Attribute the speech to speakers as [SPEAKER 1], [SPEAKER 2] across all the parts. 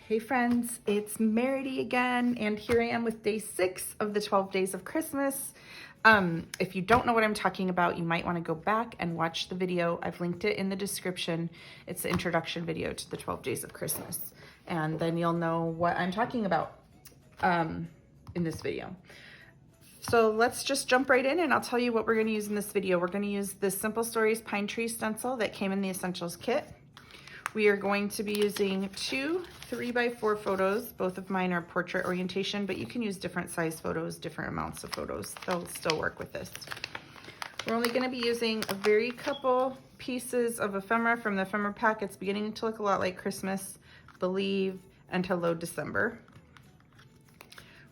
[SPEAKER 1] Hey friends, it's Meridy again, and here I am with day 6 of the 12 days of Christmas. If you don't know what I'm talking about, you might want to go back and watch the video. I've linked it in the description. It's the introduction video to the 12 days of Christmas, and then you'll know what I'm talking about in this video. So let's just jump right in and I'll tell you what we're going to use in this video. We're going to use the Simple Stories Pine Tree stencil that came in the Essentials kit. We are going to be using 2 3x4 photos. Both of mine are portrait orientation, but you can use different size photos, different amounts of photos. They'll still work with this. We're only going to be using a very couple pieces of ephemera from the ephemera pack. It's beginning to look a lot like Christmas, Believe, and Hello December.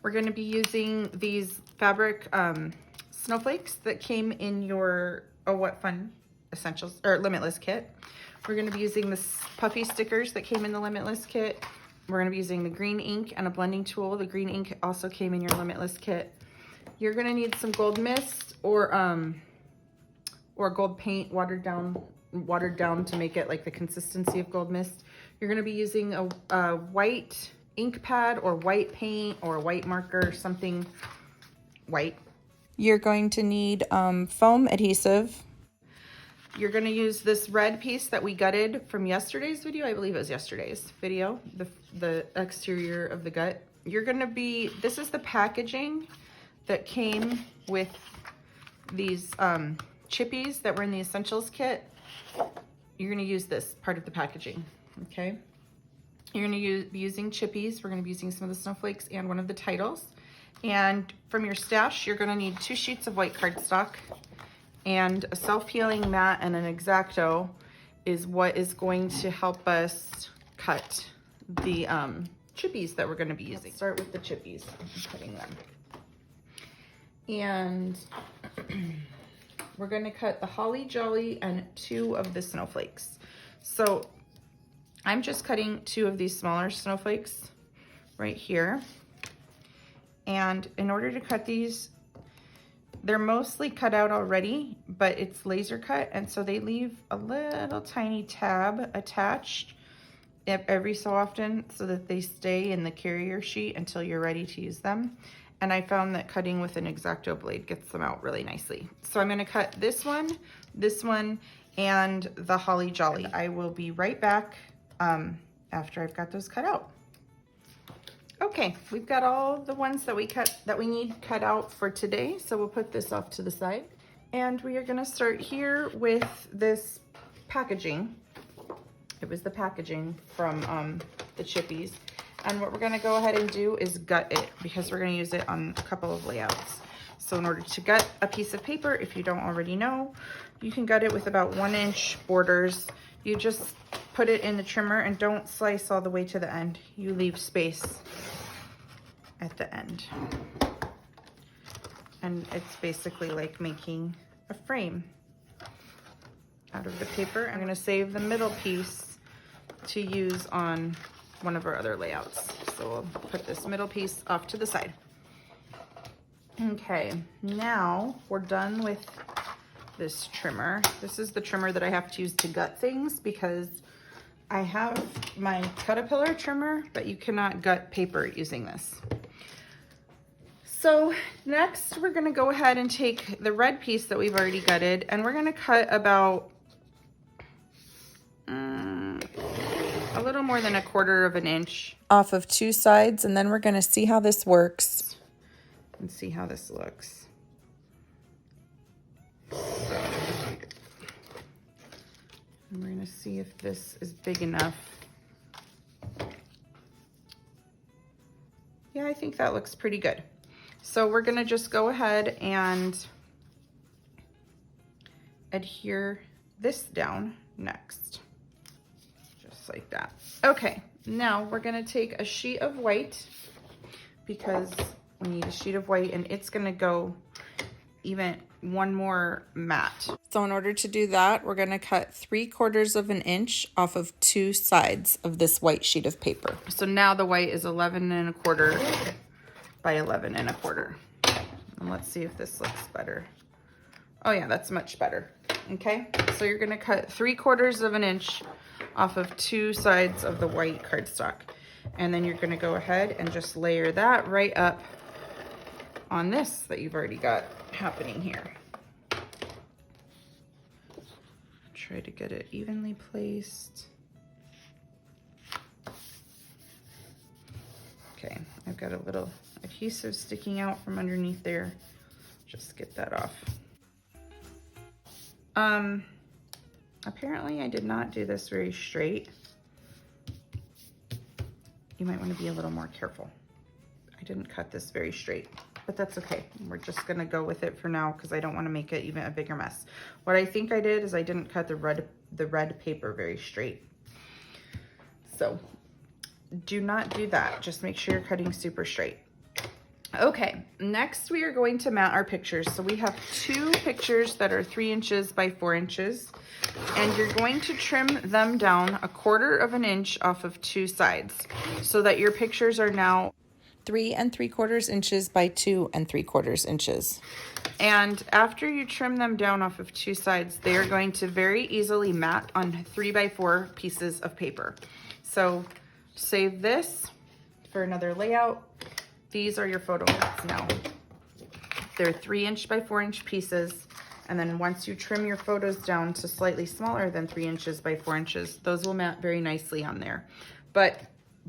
[SPEAKER 1] We're going to be using these fabric snowflakes that came in your Oh What Fun Essentials or Limitless kit. We're going to be using the puffy stickers that came in the Limitless kit. We're going to be using the green ink and a blending tool. The green ink also came in your Limitless kit. You're going to need some gold mist or gold paint watered down to make it like the consistency of gold mist. You're going to be using a white ink pad or white paint or a white marker, something white. You're going to need foam adhesive. You're going to use this red piece that we gutted from yesterday's video. I believe it was yesterday's video, the exterior of the gut. You're going to be, this is the packaging that came with these chippies that were in the Essentials kit. You're going to use this part of the packaging, okay? You're going to be using chippies. We're going to be using some of the snowflakes and one of the titles. And from your stash, you're going to need 2 sheets of white cardstock. And a self-healing mat and an X-Acto is what is going to help us cut the chippies that we're going to be using. Start with the chippies. I'm cutting them. And we're going to cut the Holly Jolly and 2 of the snowflakes. So I'm just cutting 2 of these smaller snowflakes right here. And in order to cut these, they're mostly cut out already, but it's laser cut, and so they leave a little tiny tab attached every so often so that they stay in the carrier sheet until you're ready to use them. And I found that cutting with an X-Acto blade gets them out really nicely. So I'm gonna cut this one, and the Holly Jolly. I will be right back after I've got those cut out. Okay, we've got all the ones that we need cut out for today, so we'll put this off to the side. And we are gonna start here with this packaging. It was the packaging from the chippies. And what we're gonna go ahead and do is gut it because we're gonna use it on a couple of layouts. So in order to gut a piece of paper, if you don't already know, you can gut it with about 1-inch borders. You just put it in the trimmer and don't slice all the way to the end. You leave space at the end. And it's basically like making a frame out of the paper. I'm gonna save the middle piece to use on one of our other layouts. So we'll put this middle piece off to the side. Okay, now we're done with this trimmer. This is the trimmer that I have to use to gut things because I have my Caterpillar trimmer, but you cannot gut paper using this. So next we're gonna go ahead and take the red piece that we've already gutted and we're gonna cut about a little more than 1/4 of an inch off of 2 sides, and then we're gonna see how this works and see how this looks. So, and we're gonna see if this is big enough. Yeah, I think that looks pretty good. So we're gonna just go ahead and adhere this down next, just like that. Okay, now we're gonna take a sheet of white because we need a sheet of white and it's gonna go even one more matte. So in order to do that, we're gonna cut 3/4 of an inch off of 2 sides of this white sheet of paper. So now the white is 11 1/4 by 11 1/4. And let's see if this looks better. Oh yeah, that's much better. Okay, so you're gonna cut 3/4 of an inch off of 2 sides of the white cardstock. And then you're gonna go ahead and just layer that right up on this that you've already got happening here. Try to get it evenly placed. Okay, I've got a little adhesive sticking out from underneath there. Just get that off. Apparently I did not do this very straight. You might want to be a little more careful. I didn't cut this very straight, but that's okay. We're just gonna go with it for now because I don't want to make it even a bigger mess. What I think I did is I didn't cut the red paper very straight. So do not do that. Just make sure you're cutting super straight. Okay, next we are going to mount our pictures. So we have 2 pictures that are 3 inches by 4 inches, and you're going to trim them down 1/4 inch off of 2 sides so that your pictures are now 3 3/4 inches by 2 3/4 inches. And after you trim them down off of 2 sides, they are going to very easily mat on 3 by 4 pieces of paper. So save this for another layout. These are your photo mats now. They're 3 inch by 4 inch pieces. And then once you trim your photos down to slightly smaller than 3 inches by 4 inches, those will mat very nicely on there. But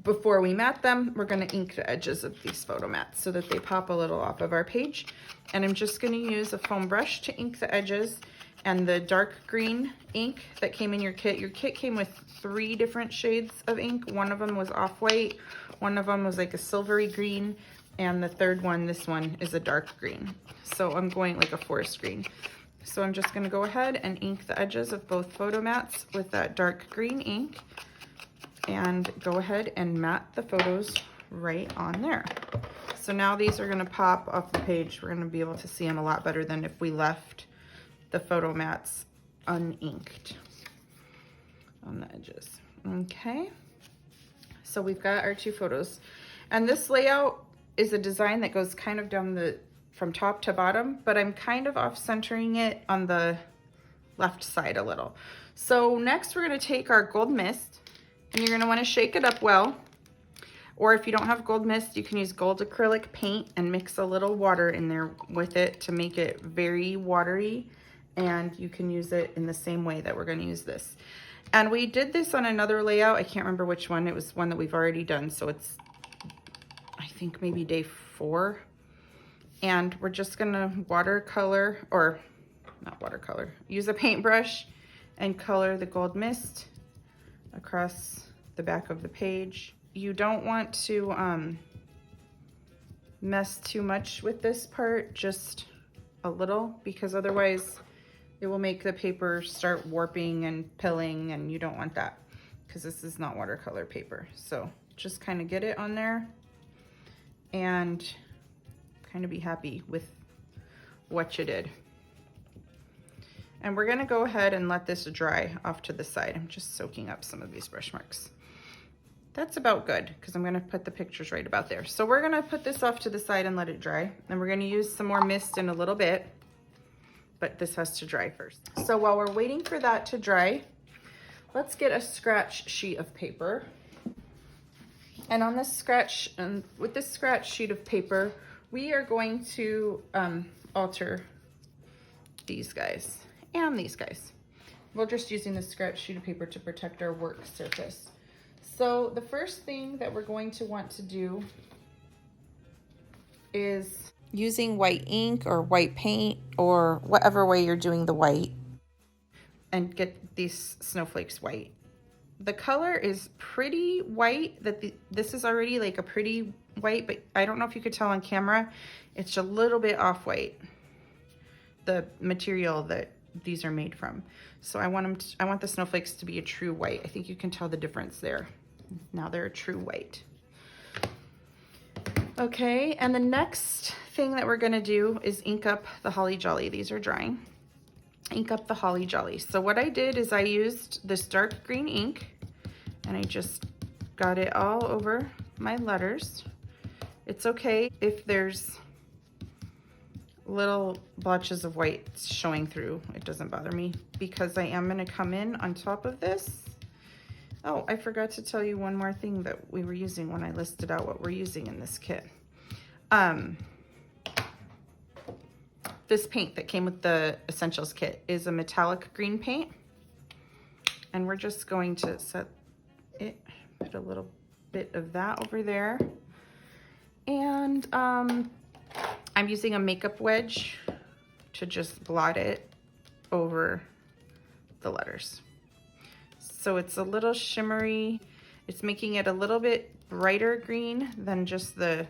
[SPEAKER 1] before we mat them, we're gonna ink the edges of these photo mats so that they pop a little off of our page. And I'm just gonna use a foam brush to ink the edges and the dark green ink that came in your kit. Your kit came with 3 different shades of ink. One of them was off-white, one of them was like a silvery green, and the third one, this one, is a dark green. So I'm going like a forest green. So I'm just gonna go ahead and ink the edges of both photo mats with that dark green ink and go ahead and mat the photos right on there. So now these are gonna pop off the page. We're gonna be able to see them a lot better than if we left the photo mats uninked on the edges. Okay, so we've got our 2 photos. And this layout is a design that goes kind of down from top to bottom, but I'm kind of off centering it on the left side a little. So next we're gonna take our gold mist, and you're gonna wanna shake it up well. Or if you don't have gold mist, you can use gold acrylic paint and mix a little water in there with it to make it very watery. And you can use it in the same way that we're gonna use this. And we did this on another layout. I can't remember which one. It was one that we've already done. So it's, I think maybe day 4. And we're just gonna watercolor, or not watercolor, use a paintbrush and color the gold mist across the back of the page. You don't want to mess too much with this part, just a little, because otherwise it will make the paper start warping and pilling, and you don't want that because this is not watercolor paper. So just kind of get it on there and kind of be happy with what you did. And we're gonna go ahead and let this dry off to the side. I'm just soaking up some of these brush marks. That's about good because I'm gonna put the pictures right about there. So we're gonna put this off to the side and let it dry. And we're gonna use some more mist in a little bit, but this has to dry first. So while we're waiting for that to dry, let's get a scratch sheet of paper. And on this with this scratch sheet of paper, we are going to alter these guys and these guys. We're just using the scratch sheet of paper to protect our work surface. So the first thing that we're going to want to do is using white ink or white paint or whatever way you're doing the white, and get these snowflakes white. The color is pretty white. This is already like a pretty white, but I don't know if you could tell on camera. It's a little bit off-white, the material that these are made from. So I want the snowflakes to be a true white. I think you can tell the difference there. Now they're a true white. Okay, and the next thing that we're gonna do is ink up the Holly Jolly. These are drying. Ink up the Holly Jolly. So what I did is I used this dark green ink and I just got it all over my letters. It's okay if there's little blotches of white showing through. It doesn't bother me because I am gonna come in on top of this Oh, I forgot to tell you one more thing that we were using when I listed out what we're using in this kit. This paint that came with the Essentials kit is a metallic green paint. And we're just going to set it, put a little bit of that over there. And I'm using a makeup wedge to just blot it over the letters. So it's a little shimmery. It's making it a little bit brighter green than just the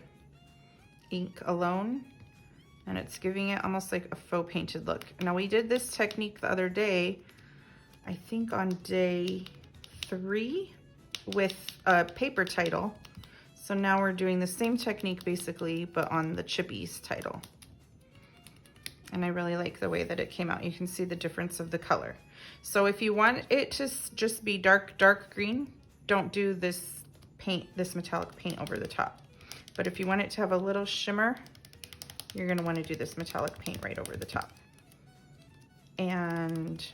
[SPEAKER 1] ink alone. And it's giving it almost like a faux painted look. Now we did this technique the other day, I think on day 3 with a paper title. So now we're doing the same technique basically, but on the Chippies title. And I really like the way that it came out. You can see the difference of the color. So if you want it to just be dark green, don't do this paint, this metallic paint over the top. But if you want it to have a little shimmer, you're gonna wanna do this metallic paint right over the top. And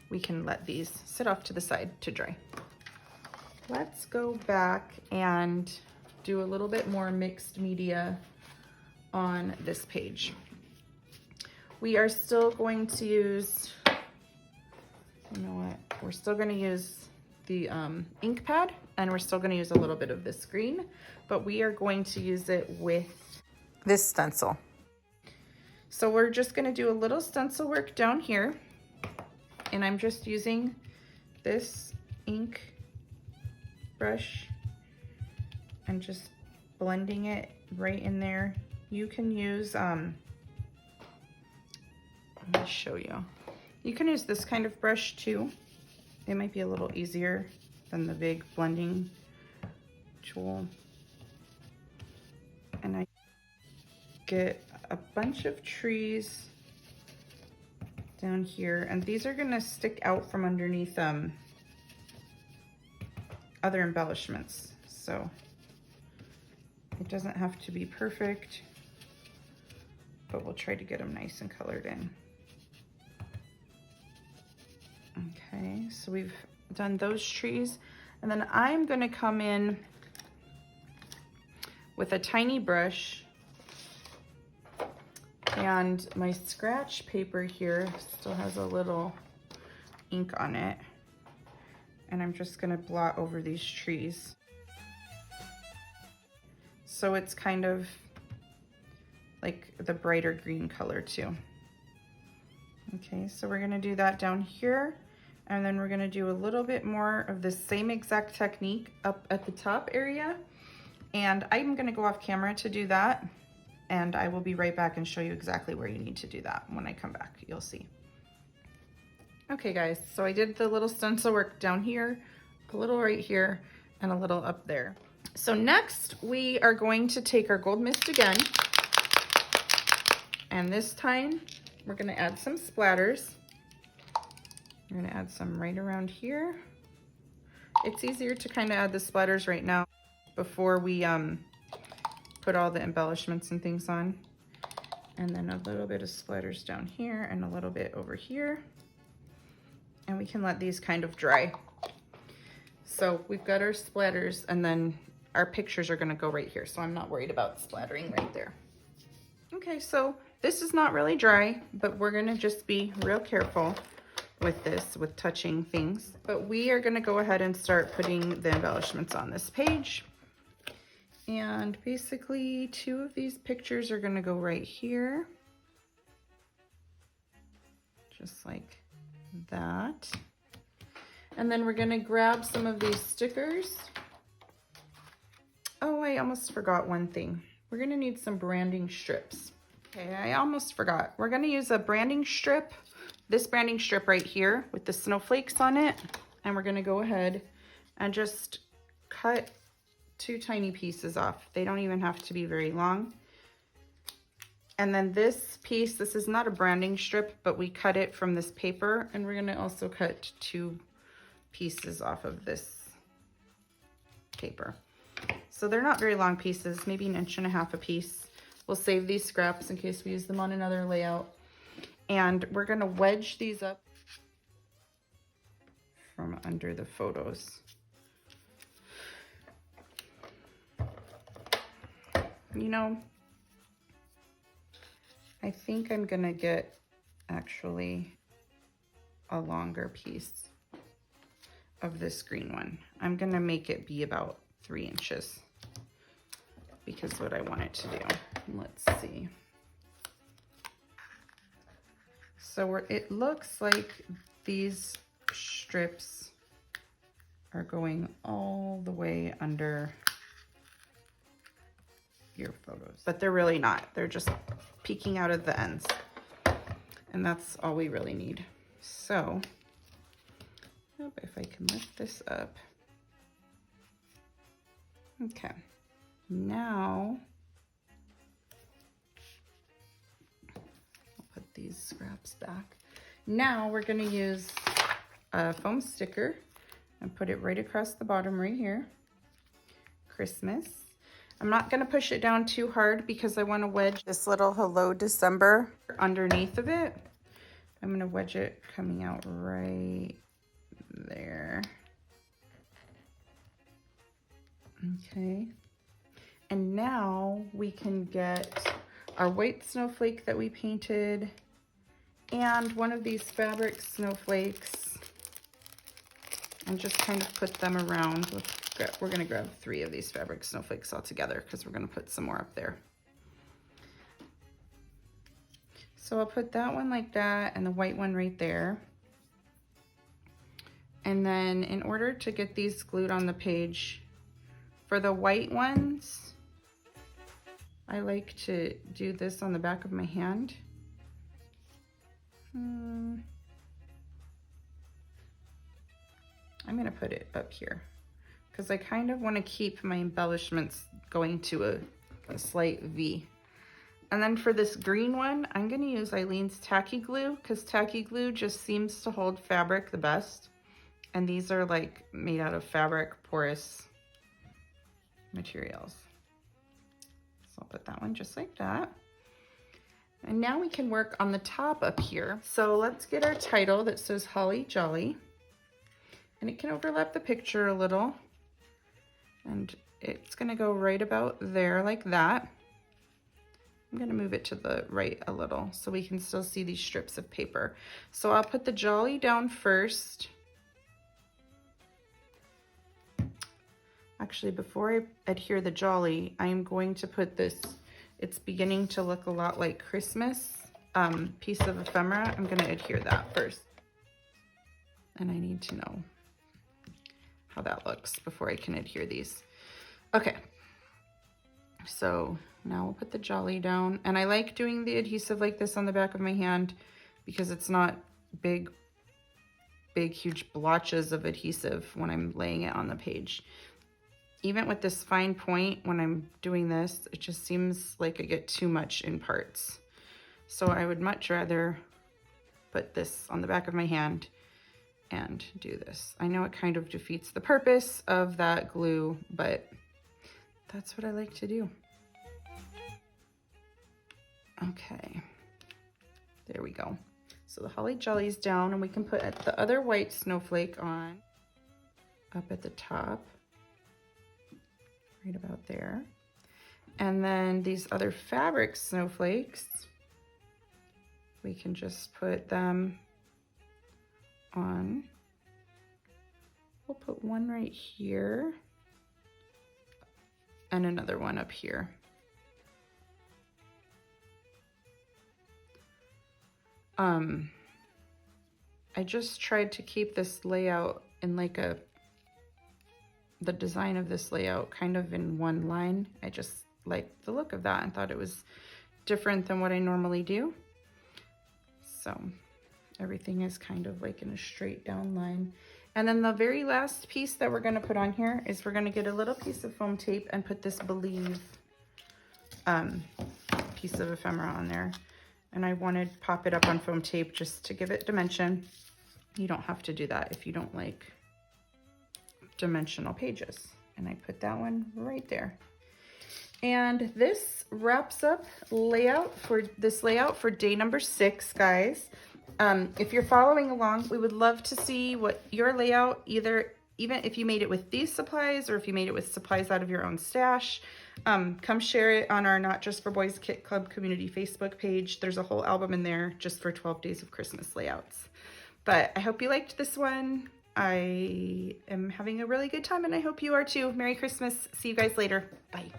[SPEAKER 1] we can let these sit off to the side to dry. Let's go back and do a little bit more mixed media on this page. We are still going to use, you know what, we're still gonna use the ink pad, and we're still gonna use a little bit of this green, but we are going to use it with this stencil. So we're just gonna do a little stencil work down here, and I'm just using this ink brush and just blending it right in there. You can use, let me show you. You can use this kind of brush too. It might be a little easier than the big blending tool. And I get a bunch of trees down here, and these are gonna stick out from underneath other embellishments. So it doesn't have to be perfect, but we'll try to get them nice and colored in. Okay, so we've done those trees, and then I'm gonna come in with a tiny brush, and my scratch paper here still has a little ink on it, and I'm just gonna blot over these trees. So it's kind of like the brighter green color too. Okay, so we're gonna do that down here, and then we're gonna do a little bit more of the same exact technique up at the top area. And I'm gonna go off camera to do that, and I will be right back and show you exactly where you need to do that. When I come back, you'll see. Okay guys, so I did the little stencil work down here, a little right here, and a little up there. So next we are going to take our gold mist again, and this time we're gonna add some splatters. We're gonna add some right around here. It's easier to kind of add the splatters right now before we put all the embellishments and things on. And then a little bit of splatters down here and a little bit over here. And we can let these kind of dry. So we've got our splatters, and then our pictures are gonna go right here. So I'm not worried about splattering right there. Okay, so this is not really dry, but we're gonna just be real careful with this, with touching things. But we are gonna go ahead and start putting the embellishments on this page. And basically 2 of these pictures are gonna go right here. Just like that. And then we're gonna grab some of these stickers. Oh, I almost forgot one thing. We're gonna need some branding strips. Okay, I almost forgot. We're gonna use a branding strip, this branding strip right here with the snowflakes on it. And we're gonna go ahead and just cut 2 tiny pieces off. They don't even have to be very long. And then this piece, this is not a branding strip, but we cut it from this paper, and we're gonna also cut 2 pieces off of this paper. So they're not very long pieces, maybe 1.5 inches a piece. We'll save these scraps in case we use them on another layout. And we're gonna wedge these up from under the photos. You know, I think I'm gonna get actually a longer piece of this green one. I'm gonna make it be about 3 inches because what I want it to do. Let's see. So it looks like these strips are going all the way under your photos, but they're really not. They're just peeking out of the ends. And that's all we really need. So, if I can lift this up. Okay, now I'll put these scraps back. Now we're gonna use a foam sticker and put it right across the bottom right here. Christmas. I'm not gonna push it down too hard because I wanna wedge this little Hello December underneath of it. I'm gonna wedge it coming out right there. Okay. And now we can get our white snowflake that we painted and one of these fabric snowflakes and just kind of put them around. We're gonna grab 3 of these fabric snowflakes all together because we're gonna put some more up there. So I'll put that one like that and the white one right there. And then in order to get these glued on the page, for the white ones, I like to do this on the back of my hand. I'm gonna put it up here because I kind of want to keep my embellishments going to a slight V. And then for this green one, I'm gonna use Eileen's tacky glue because tacky glue just seems to hold fabric the best. And these are like made out of fabric porous materials. So I'll put that one just like that. And now we can work on the top up here. So let's get our title that says Holly Jolly. And it can overlap the picture a little. And it's gonna go right about there like that. I'm gonna move it to the right a little so we can still see these strips of paper. So I'll put the jolly down first. Actually, before I adhere the jolly, I'm going to put this, it's beginning to look a lot like Christmas piece of ephemera. I'm gonna adhere that first. And I need to know how that looks before I can adhere these. Okay, so now we'll put the jolly down. And I like doing the adhesive like this on the back of my hand because it's not big, huge blotches of adhesive when I'm laying it on the page. Even with this fine point, when I'm doing this, it just seems like I get too much in parts. So I would much rather put this on the back of my hand and do this. I know it kind of defeats the purpose of that glue, but that's what I like to do. Okay, there we go. So the Holly Jolly's down and we can put the other white snowflake on up at the top, right about there. And then these other fabric snowflakes, we can just put them on. We'll put one right here and another one up here. I just tried to keep this layout in like the design of this layout kind of in one line. I just liked the look of that and thought it was different than what I normally do. So everything is kind of like in a straight down line. And then the very last piece that we're gonna put on here is we're gonna get a little piece of foam tape and put this Believe piece of ephemera on there. And I wanted to pop it up on foam tape just to give it dimension. You don't have to do that if you don't like dimensional pages. And I put that one right there. And this wraps up layout for day number 6, guys. If you're following along, we would love to see what your layout, even if you made it with these supplies or if you made it with supplies out of your own stash. Come share it on our Not Just for Boys Kit Club community Facebook page. There's a whole album in there just for 12 days of Christmas layouts. But I hope you liked this one. I am having a really good time and I hope you are too. Merry Christmas. See you guys later. Bye.